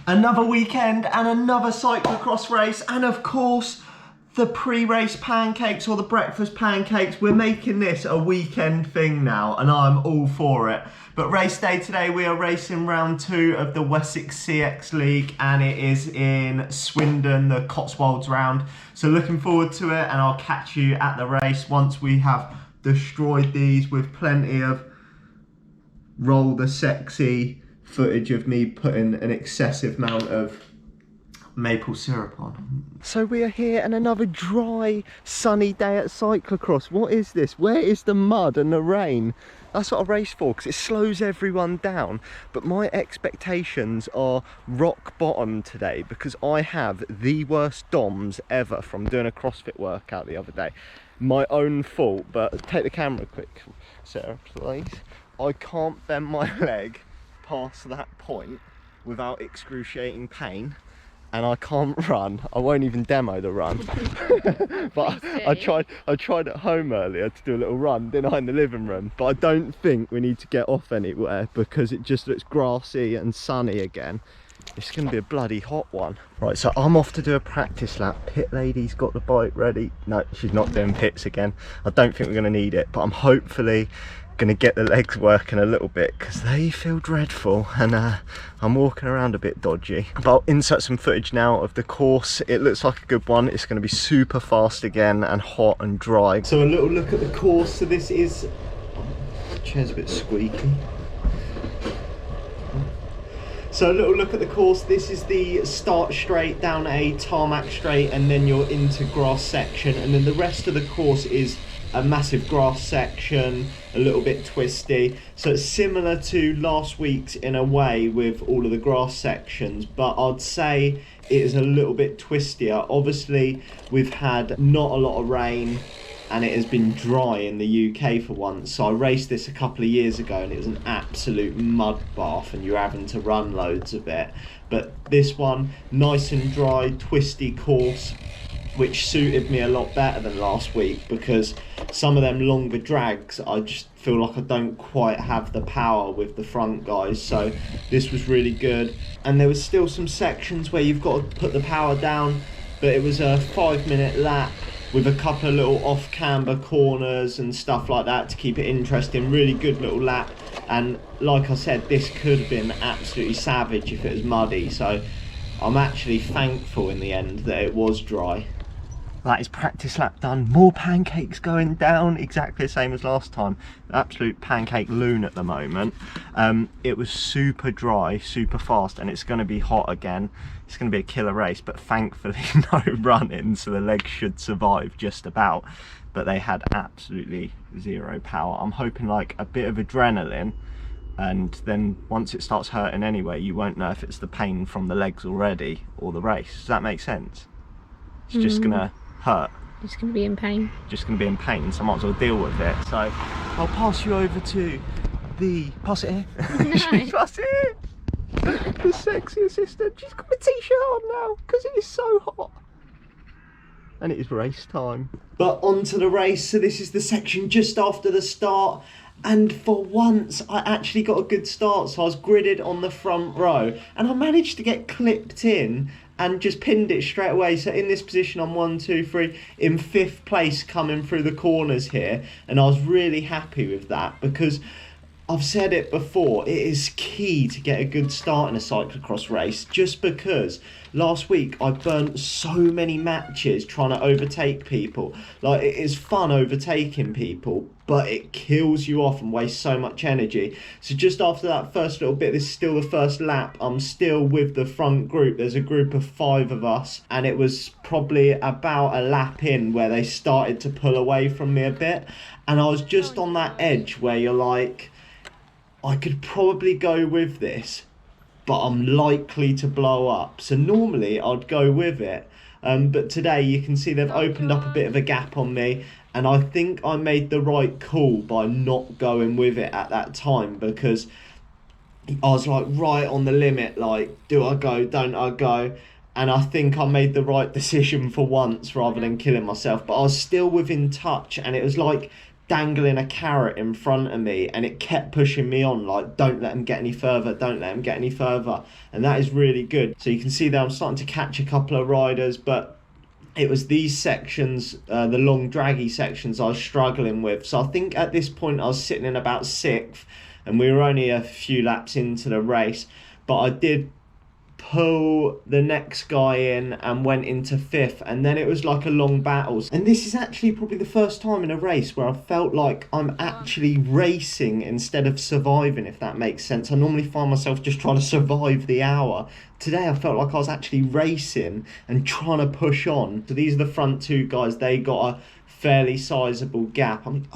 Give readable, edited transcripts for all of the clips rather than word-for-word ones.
Another weekend and another cyclocross race, and of course the pre-race pancakes or the breakfast pancakes. We're making this a weekend thing now and I'm all for it. But race day today, we are racing round 2 of the Wessex CX League, and it is in Swindon, the Cotswolds round. So looking forward to it, and I'll catch you at the race once we have destroyed these with plenty of roll the sexy footage of me putting an excessive amount of maple syrup on. So we are here and another dry, sunny day at cyclocross. What is this? Where is the mud and the rain? That's what I race for, because it slows everyone down. But my expectations are rock bottom today, because I have the worst DOMs ever from doing a CrossFit workout the other day. My own fault, but take the camera quick, Sarah, please. I can't bend my leg past that point without excruciating pain, and I can't run. I won't even demo the run. But I tried at home earlier to do a little run, didn't I, in the living room? But I don't think we need to get off anywhere because it just looks grassy and sunny again. It's going to be a bloody hot one. Right, so I'm off to do a practice lap. Pit lady's got the bike ready. No, she's not doing pits again. I don't think we're going to need it, but I'm hopefully going to get the legs working a little bit because they feel dreadful, and I'm walking around a bit dodgy. But I'll insert some footage now of the course. It looks like a good one. It's going to be super fast again and hot and dry. So a little look at the course. So this is, chair's a bit squeaky. So a little look at the course. This is the start straight down a tarmac straight, and then you're into grass section, and then the rest of the course is a massive grass section, a little bit twisty. So it's similar to last week's in a way with all of the grass sections, but I'd say it is a little bit twistier. Obviously, we've had not a lot of rain and it has been dry in the UK for once. So I raced this a couple of years ago and it was an absolute mud bath and you're having to run loads of it. But this one, nice and dry, twisty course, which suited me a lot better than last week, because some of them longer drags, I just feel like I don't quite have the power with the front guys. So this was really good. And there was still some sections where you've got to put the power down, but it was a 5-minute lap with a couple of little off camber corners and stuff like that to keep it interesting. Really good little lap. And like I said, this could have been absolutely savage if it was muddy. So I'm actually thankful in the end that it was dry. That is practice lap done. More pancakes going down, exactly the same as last time. Absolute pancake loon at the moment. It was super dry, super fast, and it's going to be hot again. It's going to be a killer race, but thankfully no running, so the legs should survive just about. But they had absolutely zero power. I'm hoping like a bit of adrenaline, and then once it starts hurting anyway, you won't know if it's the pain from the legs already or the race. Does that make sense? It's just gonna hurt. Just going to be in pain. Just going to be in pain, so I might as well deal with it. So I'll pass you over to the... Pass it here. No. Pass it here. The sexy assistant. She's got my t-shirt on now because it is so hot. And it is race time. But on to the race. So this is the section just after the start. And for once, I actually got a good start. So I was gridded on the front row. And I managed to get clipped in and just pinned it straight away. So in this position, I'm 1, 2, 3 in 5th place coming through the corners here. And I was really happy with that because I've said it before, it is key to get a good start in a cyclocross race, just because last week I burnt so many matches trying to overtake people. Like, it is fun overtaking people, but it kills you off and wastes so much energy. So just after that first little bit, this is still the first lap, I'm still with the front group. There's a group of 5 of us, and it was probably about a lap in where they started to pull away from me a bit, and I was just on that edge where you're like, I could probably go with this, but I'm likely to blow up. So normally I'd go with it, but today you can see they've opened up a bit of a gap on me, and I think I made the right call by not going with it at that time, because I was like right on the limit, like, do I go, don't I go? And I think I made the right decision for once rather than killing myself, but I was still within touch, and it was like dangling a carrot in front of me, and it kept pushing me on, like, don't let him get any further, don't let him get any further. And that is really good. So you can see that I'm starting to catch a couple of riders, but it was these sections, the long draggy sections, I was struggling with. So I think at this point I was sitting in about 6th, and we were only a few laps into the race, but I did pull the next guy in and went into 5th, and then it was like a long battle. And this is actually probably the first time in a race where I felt like I'm actually racing instead of surviving, if that makes sense. I normally find myself just trying to survive the hour. Today I felt like I was actually racing and trying to push on. So these are the front 2 guys. They got a fairly sizable gap. I mean,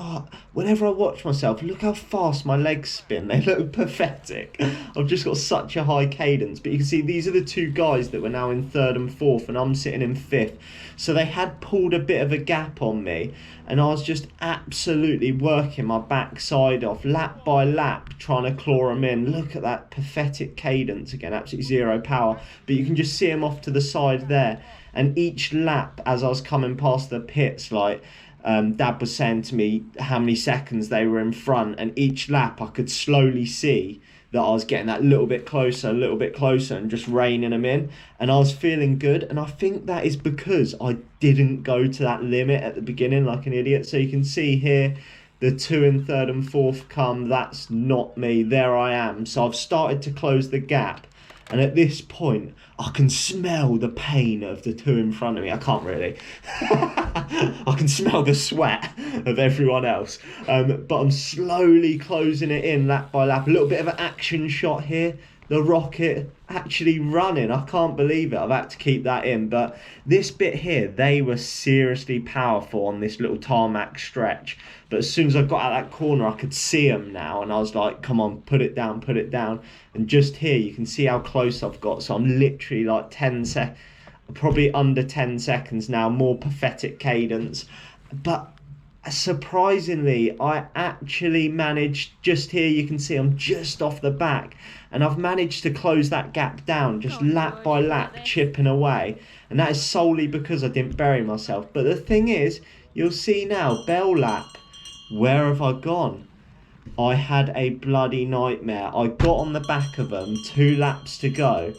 whenever I watch myself, look how fast my legs spin. They look pathetic. I've just got such a high cadence. But you can see these are the 2 guys that were now in 3rd and 4th, and I'm sitting in 5th. So they had pulled a bit of a gap on me, and I was just absolutely working my backside off, lap by lap, trying to claw them in. Look at that pathetic cadence again, absolutely zero power. But you can just see them off to the side there. And each lap, as I was coming past the pits, like, Dad was saying to me how many seconds they were in front, and each lap I could slowly see that I was getting that little bit closer, and just reining them in. And I was feeling good, and I think that is because I didn't go to that limit at the beginning like an idiot. So you can see here, the 2 in 3rd and 4th come, that's not me, there I am. So I've started to close the gap. And at this point, I can smell the pain of the 2 in front of me. I can't really. I can smell the sweat of everyone else. But I'm slowly closing it in lap by lap. A little bit of an action shot here. The rocket actually running. I can't believe it. I've had to keep that in. But this bit here, they were seriously powerful on this little tarmac stretch. But as soon as I got out that corner, I could see them now. And I was like, come on, put it down, put it down. And just here, you can see how close I've got. So I'm literally like probably under 10 seconds now, more pathetic cadence. But surprisingly, I actually managed, just here you can see I'm just off the back, and I've managed to close that gap down just lap by lap, chipping away. And that is solely because I didn't bury myself. But the thing is, you'll see now, bell lap, where have I gone? I had a bloody nightmare. I got on the back of them, 2 laps to go,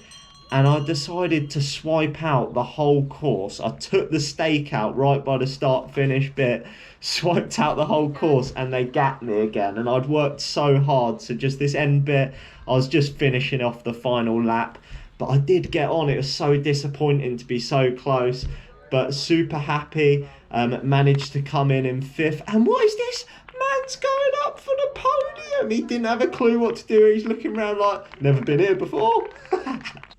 and I decided to swipe out the whole course. I took the stake out right by the start-finish bit, swiped out the whole course, and they gapped me again. And I'd worked so hard, so just this end bit, I was just finishing off the final lap. But I did get on. It was so disappointing to be so close, but super happy. Managed to come in 5th. And what is this? Man's going up for the podium. He didn't have a clue what to do. He's looking around like, never been here before.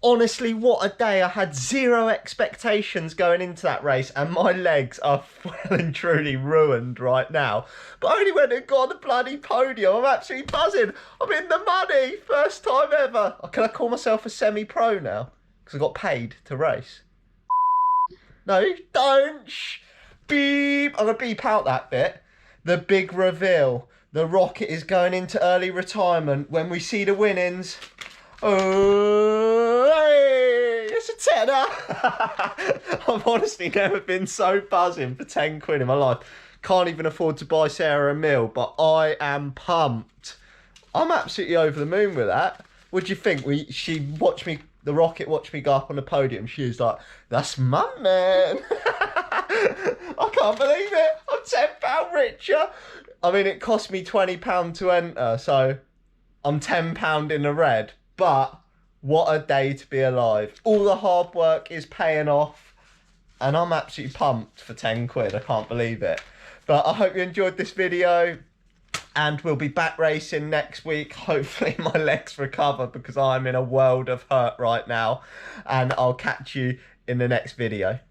Honestly, what a day. I had 0 expectations going into that race, and my legs are well and truly ruined right now. But I only went and got on the bloody podium. I'm absolutely buzzing. I'm in the money. First time ever. Can I call myself a semi-pro now? Because I got paid to race. No, don't. Shh. Beep. I'm going to beep out that bit. The big reveal. The rocket is going into early retirement when we see the winnings. Oh, hey, it's a tenner. I've honestly never been so buzzing for 10 quid in my life. Can't even afford to buy Sarah a meal, but I am pumped. I'm absolutely over the moon with that. What do you think? She watched me, the rocket watched me go up on the podium. She was like, that's my man. I can't believe it. I'm £10 richer. I mean, it cost me £20 to enter, so I'm £10 in the red. But what a day to be alive. All the hard work is paying off, and I'm absolutely pumped for 10 quid. I can't believe it. But I hope you enjoyed this video, and we'll be back racing next week. Hopefully my legs recover, because I'm in a world of hurt right now, and I'll catch you in the next video.